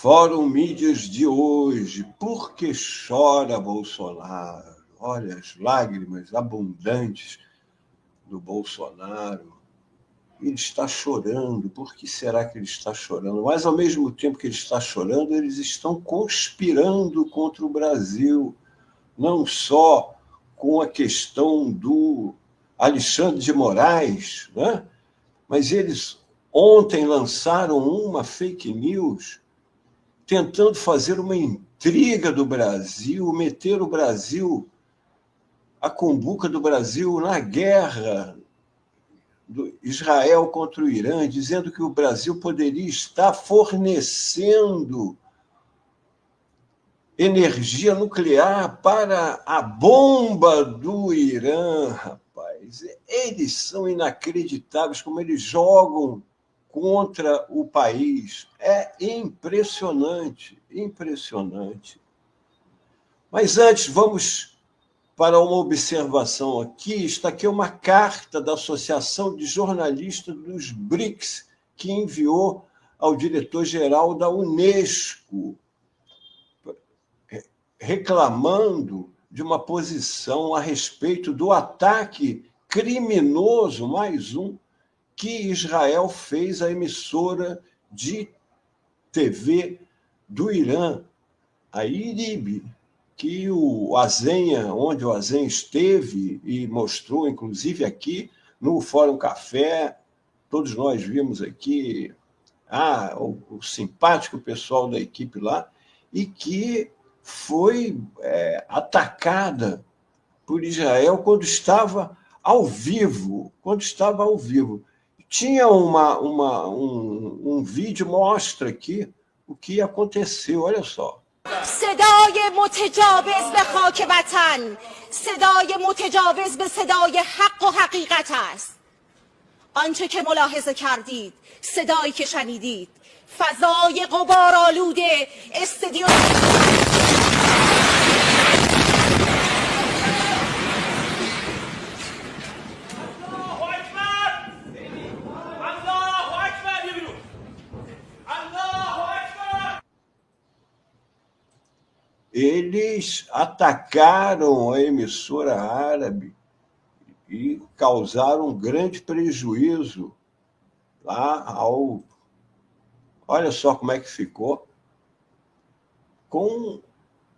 Fórum Mídias de hoje. Por que chora Bolsonaro? Olha as lágrimas abundantes do Bolsonaro. Ele está chorando. Por que será que ele está chorando? Mas, ao mesmo tempo que ele está chorando, eles estão conspirando contra o Brasil. Não só com a questão do Alexandre de Moraes, né? Mas eles ontem lançaram uma fake news tentando fazer uma intriga do Brasil, meter o Brasil, a cumbuca do Brasil, na guerra do Israel contra o Irã, dizendo que o Brasil poderia estar fornecendo energia nuclear para a bomba do Irã, rapaz. Eles são inacreditáveis como eles jogam contra o país. É impressionante, impressionante. Mas antes, vamos para uma observação aqui. Está aqui uma carta da Associação de Jornalistas dos BRICS, que enviou ao diretor-geral da Unesco, reclamando de uma posição a respeito do ataque criminoso, mais um, que Israel fez à emissora de TV do Irã, a IRIB, que o Azenha, onde o Azenha esteve e mostrou, inclusive aqui no Fórum Café, todos nós vimos aqui o simpático pessoal da equipe lá, e que foi atacada por Israel quando estava ao vivo. Tinha um vídeo, mostra aqui o que aconteceu, olha só. صدای متجاوز به خاک وطن، صدای متجاوز به صدای حق و حقیقت است. آنچه که ملاحظه کردید، صدایی که شنیدید، فضای غبارآلود استادیوم Eles atacaram a emissora árabe e causaram um grande prejuízo lá ao... Olha só como é que ficou.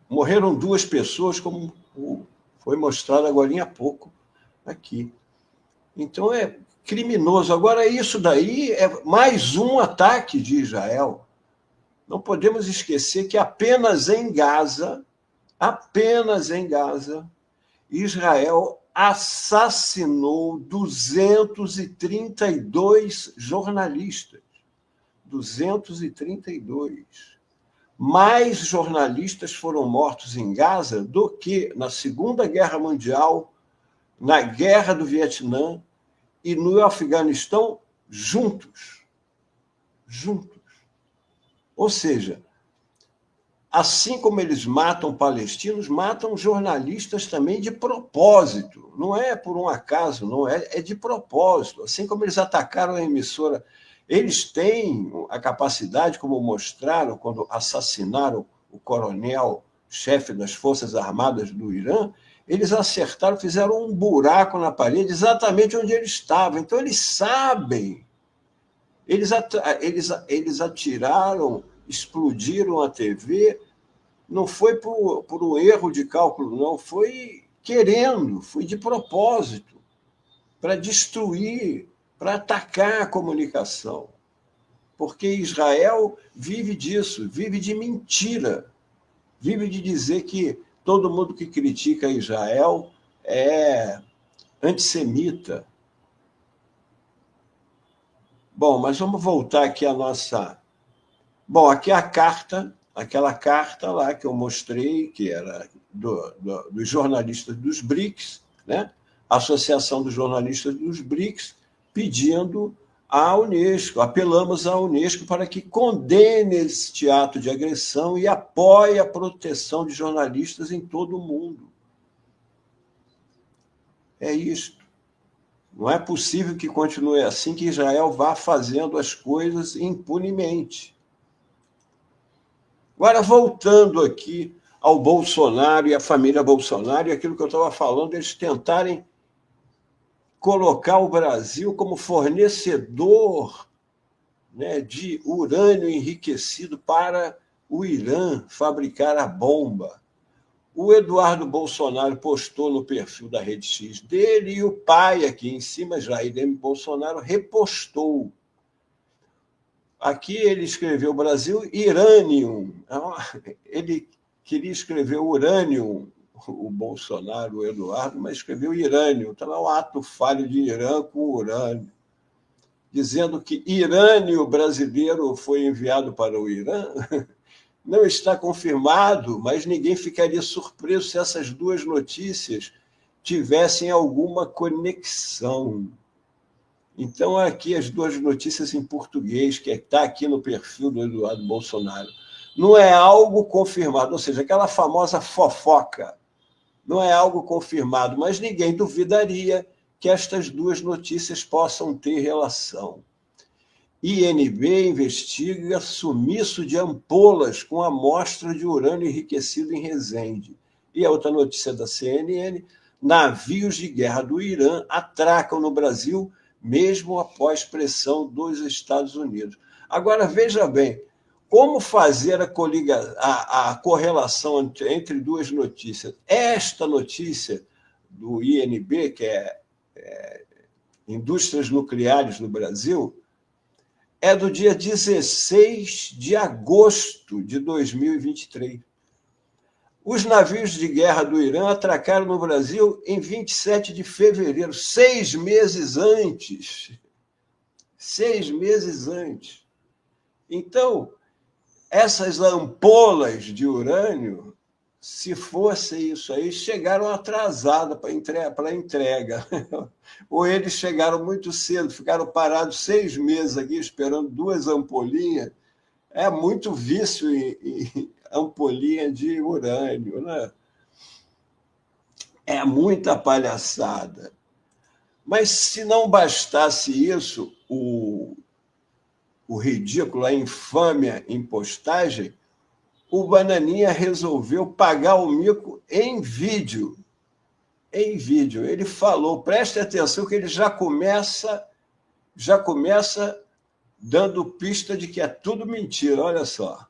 Morreram 2 pessoas, como foi mostrado agora há pouco aqui. Então, é criminoso. Agora, isso daí é mais um ataque de Israel. Não podemos esquecer que apenas em Gaza, Israel assassinou 232 jornalistas. 232. Mais jornalistas foram mortos em Gaza do que na Segunda Guerra Mundial, na Guerra do Vietnã e no Afeganistão juntos. Ou seja, assim como eles matam palestinos, matam jornalistas também de propósito. Não é por um acaso, não é de propósito. Assim como eles atacaram a emissora, eles têm a capacidade, como mostraram quando assassinaram o coronel, chefe das Forças Armadas do Irã, eles acertaram, fizeram um buraco na parede exatamente onde ele estava. Então, eles sabem. Eles atiraram, explodiram a TV, não foi por um erro de cálculo, não, foi querendo, foi de propósito, para destruir, para atacar a comunicação. Porque Israel vive disso, vive de mentira, vive de dizer que todo mundo que critica Israel é antissemita. Bom, mas vamos voltar aqui à nossa... Bom, aqui a carta, aquela carta lá que eu mostrei, que era dos jornalistas dos BRICS, né? A Associação dos Jornalistas dos BRICS, pedindo à Unesco, apelamos à Unesco para que condene este ato de agressão e apoie a proteção de jornalistas em todo o mundo. É isto. Não é possível que continue assim, que Israel vá fazendo as coisas impunemente. Agora, voltando aqui ao Bolsonaro e à família Bolsonaro, e aquilo que eu estava falando, eles tentarem colocar o Brasil como fornecedor, né, de urânio enriquecido para o Irã fabricar a bomba. O Eduardo Bolsonaro postou no perfil da Rede X dele e o pai aqui em cima, Jair M. Bolsonaro, repostou. Aqui ele escreveu Brasil Iranium. Ele queria escrever urânio, o Bolsonaro, o Eduardo, mas escreveu irânio. Então é um ato falho de Irã com urânio, dizendo que irânio brasileiro foi enviado para o Irã. Não está confirmado, mas ninguém ficaria surpreso se essas duas notícias tivessem alguma conexão. Então, aqui as duas notícias em português, que está aqui no perfil do Eduardo Bolsonaro. Não é algo confirmado, ou seja, aquela famosa fofoca. Não é algo confirmado, mas ninguém duvidaria que estas duas notícias possam ter relação. INB investiga sumiço de ampolas com amostra de urânio enriquecido em Resende. E a outra notícia da CNN, navios de guerra do Irã atracam no Brasil mesmo após pressão dos Estados Unidos. Agora, veja bem, como fazer a correlação entre duas notícias? Esta notícia do INB, que é Indústrias Nucleares no Brasil, é do dia 16 de agosto de 2023. Os navios de guerra do Irã atracaram no Brasil em 27 de fevereiro, 6 meses antes. 6 meses antes. Então, essas ampolas de urânio, se fosse isso aí, chegaram atrasadas para entrega. Ou eles chegaram muito cedo, ficaram parados 6 meses aqui esperando 2 ampolinhas. É muito vício em ampolinha de urânio, né? É muita palhaçada. Mas se não bastasse isso, o ridículo, a infâmia em postagem, o Bananinha resolveu pagar o mico em vídeo. Em vídeo. Ele falou, preste atenção que ele já começa dando pista de que é tudo mentira, olha só.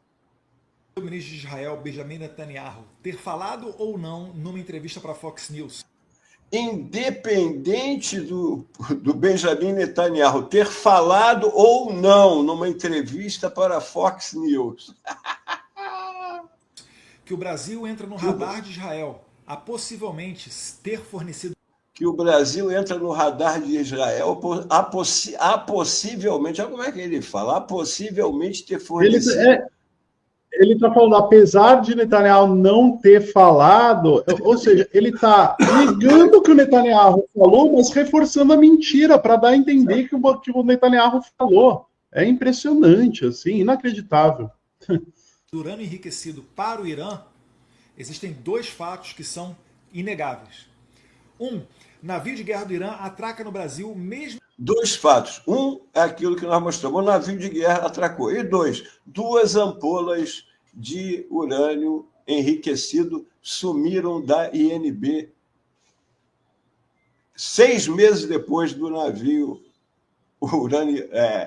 O ministro de Israel, Benjamin Netanyahu, ter falado ou não numa entrevista para a Fox News? Independente do Benjamin Netanyahu ter falado ou não numa entrevista para a Fox News. Que o Brasil entra no radar de Israel a possivelmente ter fornecido... Que o Brasil entra no radar de Israel a possivelmente... Olha como é que ele fala. A possivelmente ter fornecido... Ele está falando, apesar de Netanyahu não ter falado, ou seja, ele está negando o que o Netanyahu falou, mas reforçando a mentira para dar a entender que o Netanyahu falou. É impressionante, assim, inacreditável. Urânio enriquecido para o Irã, existem 2 fatos que são inegáveis. Navio de guerra do Irã atraca no Brasil mesmo... 2 fatos. É aquilo que nós mostramos. O navio de guerra atracou. E 2, 2 ampolas de urânio enriquecido sumiram da INB 6 meses depois do navio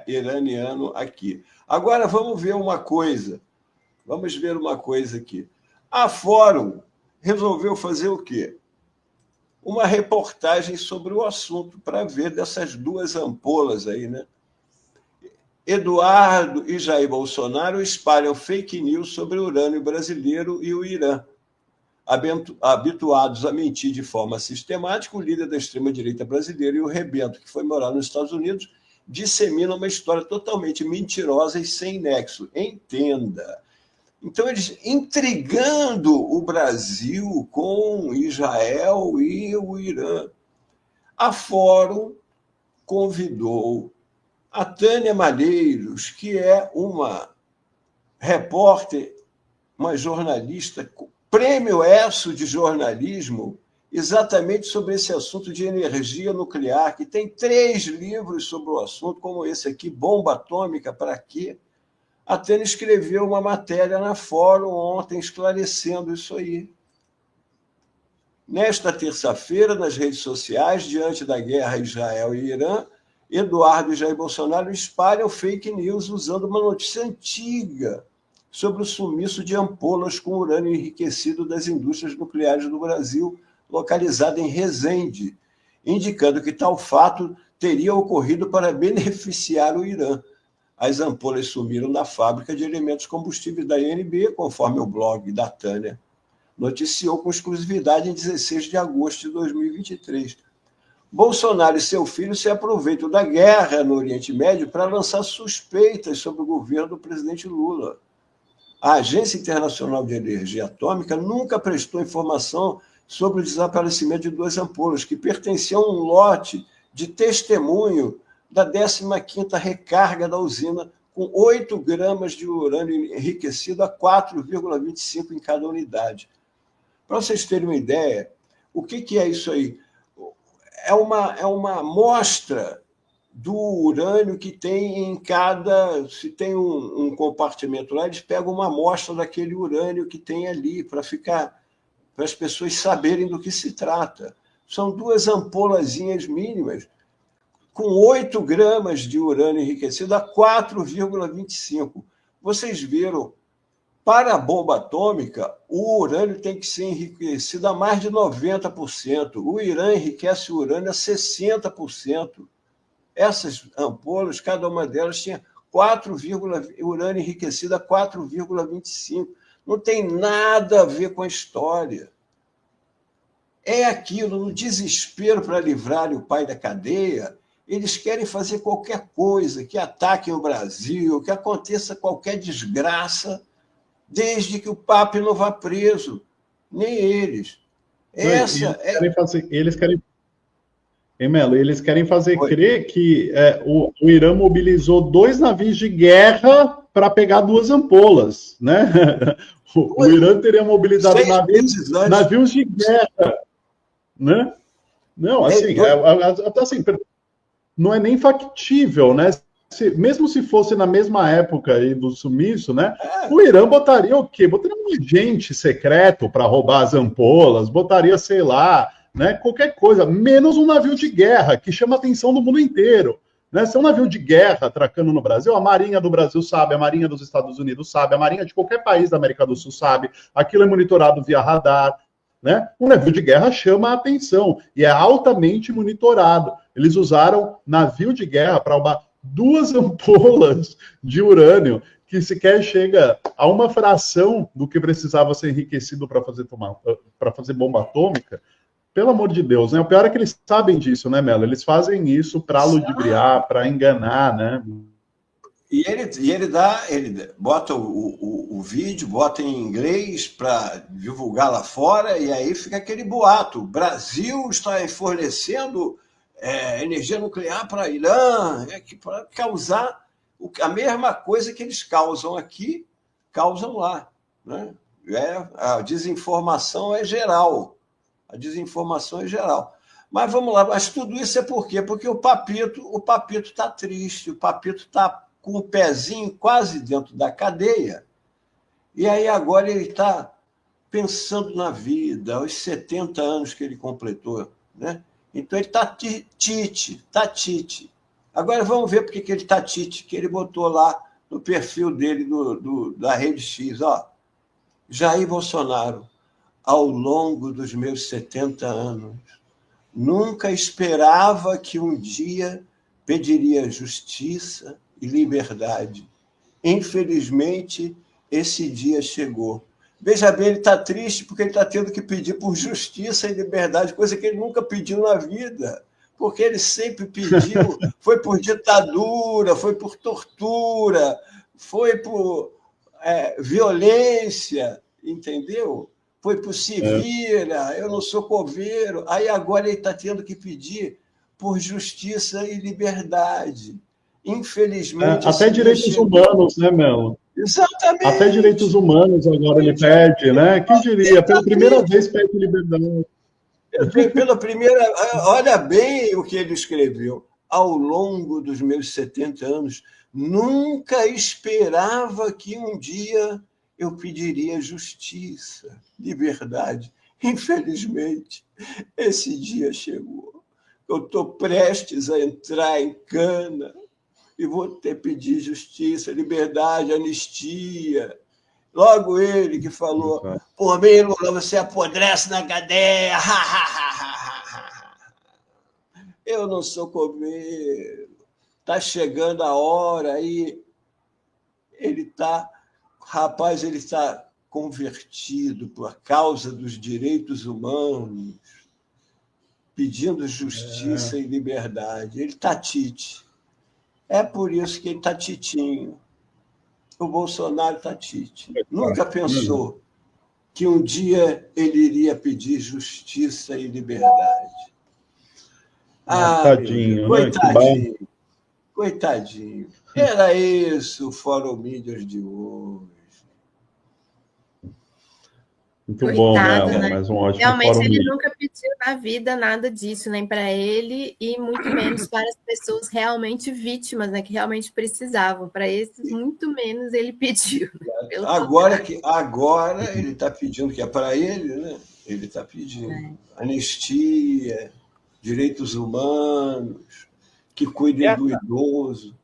iraniano aqui. Agora, vamos ver uma coisa. Vamos ver uma coisa aqui. A Fórum resolveu fazer o quê? Uma reportagem sobre o assunto, para ver dessas 2 ampolas aí, né? Eduardo e Jair Bolsonaro espalham fake news sobre o urânio brasileiro e o Irã. Habituados a mentir de forma sistemática, o líder da extrema-direita brasileira e o Rebento, que foi morar nos Estados Unidos, disseminam uma história totalmente mentirosa e sem nexo. Entenda. Então, eles intrigando o Brasil com Israel e o Irã. A Fórum convidou a Tânia Malheiros, que é uma repórter, uma jornalista, prêmio ESSO de jornalismo, exatamente sobre esse assunto de energia nuclear, que tem 3 livros sobre o assunto, como esse aqui, Bomba Atômica, para quê? A Tânia escreveu uma matéria na Fórum ontem esclarecendo isso aí. Nesta terça-feira, nas redes sociais, diante da guerra Israel e Irã, Eduardo e Jair Bolsonaro espalham fake news usando uma notícia antiga sobre o sumiço de ampolas com urânio enriquecido das indústrias nucleares do Brasil, localizada em Resende, indicando que tal fato teria ocorrido para beneficiar o Irã. As ampolas sumiram na fábrica de elementos combustíveis da INB, conforme o blog da Tânia noticiou com exclusividade em 16 de agosto de 2023. Bolsonaro e seu filho se aproveitam da guerra no Oriente Médio para lançar suspeitas sobre o governo do presidente Lula. A Agência Internacional de Energia Atômica nunca prestou informação sobre o desaparecimento de 2 ampolas que pertenciam a um lote de testemunho da 15ª recarga da usina, com 8 gramas de urânio enriquecido a 4,25 em cada unidade. Para vocês terem uma ideia, o que é isso aí? É uma amostra do urânio que tem em cada... Se tem um compartimento lá, eles pegam uma amostra daquele urânio que tem ali, para as pessoas saberem do que se trata. São 2 ampolazinhas mínimas, com 8 gramas de urânio enriquecido a 4,25. Vocês viram, para a bomba atômica, o urânio tem que ser enriquecido a mais de 90%. O Irã enriquece o urânio a 60%. Essas ampolas, cada uma delas tinha urânio enriquecido a 4,25. Não tem nada a ver com a história. É aquilo, no desespero para livrarem o pai da cadeia, eles querem fazer qualquer coisa, que ataquem o Brasil, que aconteça qualquer desgraça, desde que o Papa não vá preso. Nem eles. Eles querem fazer crer que o Irã mobilizou 2 navios de guerra para pegar 2 ampolas, né? O Irã teria mobilizado navios de guerra, né? Não, assim, assim, não é nem factível, né? Mesmo se fosse na mesma época aí do sumiço, né? O Irã botaria o quê? Botaria um agente secreto para roubar as ampolas, botaria, sei lá, né? Qualquer coisa, menos um navio de guerra que chama a atenção do mundo inteiro. Né? Se é um navio de guerra atracando no Brasil, a Marinha do Brasil sabe, a Marinha dos Estados Unidos sabe, a Marinha de qualquer país da América do Sul sabe, aquilo é monitorado via radar. Né? Um navio de guerra chama a atenção e é altamente monitorado. Eles usaram navio de guerra para roubar 2 ampolas de urânio, que sequer chega a uma fração do que precisava ser enriquecido para fazer bomba atômica. Pelo amor de Deus, né? O pior é que eles sabem disso, né, Melo? Eles fazem isso para ludibriar, para enganar, né? E ele bota o vídeo, bota em inglês para divulgar lá fora, e aí fica aquele boato. O Brasil está fornecendo energia nuclear para Irã, para causar a mesma coisa que eles causam aqui, causam lá. Né? A desinformação é geral. A desinformação é geral. Mas vamos lá, mas tudo isso é por quê? Porque o Papito está triste, o Papito está com o pezinho quase dentro da cadeia, e aí agora ele está pensando na vida, aos 70 anos que ele completou, né? Então ele está tite. Agora vamos ver por que ele está tite, que ele botou lá no perfil dele da Rede X, ó, Jair Bolsonaro, ao longo dos meus 70 anos, nunca esperava que um dia pediria justiça e liberdade. Infelizmente, esse dia chegou. Veja bem, ele está triste porque ele está tendo que pedir por justiça e liberdade, coisa que ele nunca pediu na vida, porque ele sempre pediu, foi por ditadura, foi por tortura, foi por violência, entendeu? Foi por Sivira, eu não sou coveiro. Aí agora ele está tendo que pedir por justiça e liberdade. Infelizmente... até direitos humanos, né, Melo? Exatamente. Até direitos humanos agora ele pede, né? Quem diria? Pela primeira vez pede liberdade. Pela primeira... Olha bem o que ele escreveu. ao longo dos meus 70 anos, nunca esperava que um dia eu pediria justiça, liberdade. Infelizmente, esse dia chegou. Eu estou prestes a entrar em cana e vou ter que pedir justiça, liberdade, anistia. Logo ele que falou, por mim, Lula, você apodrece na cadeia. Eu não sou coveiro. Está chegando a hora aí. Rapaz, ele está convertido por causa dos direitos humanos, pedindo justiça e liberdade. Ele está tite. É por isso que ele está titinho. O Bolsonaro está tite. Nunca pensou que um dia ele iria pedir justiça e liberdade. Tadinho, coitadinho. Coitadinho. Era isso o Fórum Mídias de hoje. Muito Coitado, bom, Melo, né? mais um ótimo Realmente Fórum ele Mídias. nunca pediu na vida nada disso, nem para ele e muito menos para as pessoas realmente vítimas, né, que realmente precisavam. Para esses, muito menos ele pediu. Né? Agora ele está pedindo, que é para ele, né? Ele está pedindo anistia, direitos humanos, que cuidem do idoso.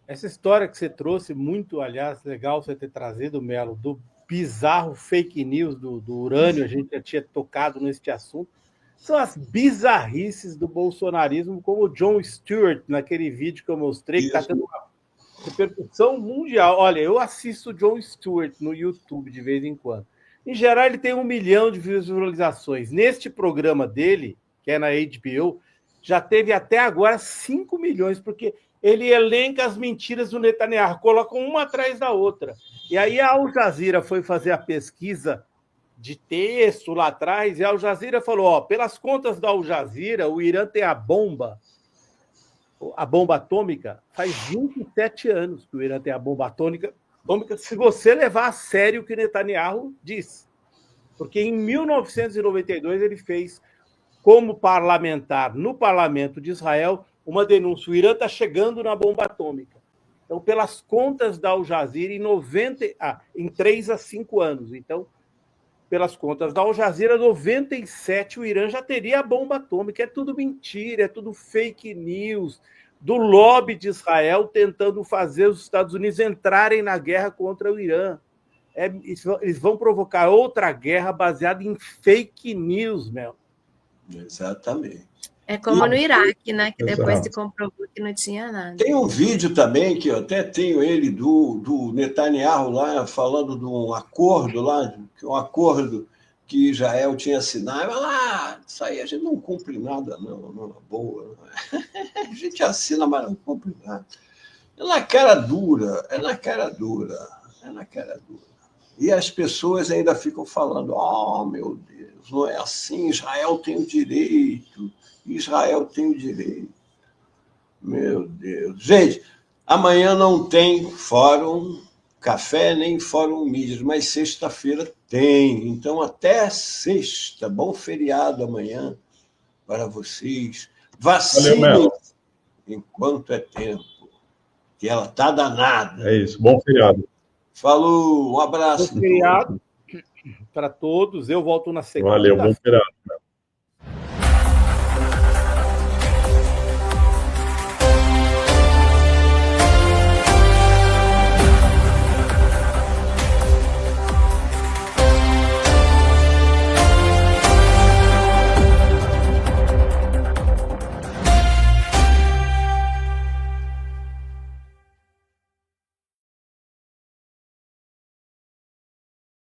Essa história que você trouxe, muito, aliás, legal você ter trazido, Melo, do bizarro fake news do urânio, a gente já tinha tocado neste assunto, são as bizarrices do bolsonarismo, como o Jon Stewart, naquele vídeo que eu mostrei, que está tendo uma repercussão mundial. Olha, eu assisto o Jon Stewart no YouTube de vez em quando. Em geral, ele tem 1 milhão de visualizações. Neste programa dele, que é na HBO, já teve até agora 5 milhões, porque ele elenca as mentiras do Netanyahu, coloca uma atrás da outra. E aí a Al Jazeera foi fazer a pesquisa de texto lá atrás, e a Al Jazeera falou, pelas contas da Al Jazeera, o Irã tem a bomba atômica, faz 27 anos que o Irã tem a bomba atômica, se você levar a sério o que Netanyahu diz. Porque em 1992 ele fez, como parlamentar no parlamento de Israel, uma denúncia. O Irã está chegando na bomba atômica. Então, pelas contas da Al Jazeera, em 3 a 5 anos. Então, pelas contas da Al Jazeera, 97, o Irã já teria a bomba atômica. É tudo mentira, é tudo fake news, do lobby de Israel tentando fazer os Estados Unidos entrarem na guerra contra o Irã. Eles vão provocar outra guerra baseada em fake news, Mel. Exatamente. É como no Iraque, né? Que depois se comprovou que não tinha nada. Tem um vídeo também, que eu até tenho ele, do Netanyahu lá, falando de um acordo lá, um acordo que Israel tinha assinado. Lá, isso aí a gente não cumpre nada, não, boa. Não. A gente assina, mas não cumpre nada. É na cara dura. E as pessoas ainda ficam falando, meu Deus, não é assim, Israel tem o direito. Meu Deus. Gente, amanhã não tem Fórum Café nem Fórum Mídias, mas sexta-feira tem. Então, até sexta. Bom feriado amanhã para vocês. Vacinem enquanto é tempo, que ela está danada. É isso. Bom feriado. Falou, um abraço. Bom feriado para todos. Eu volto na segunda. Valeu, bom feriado.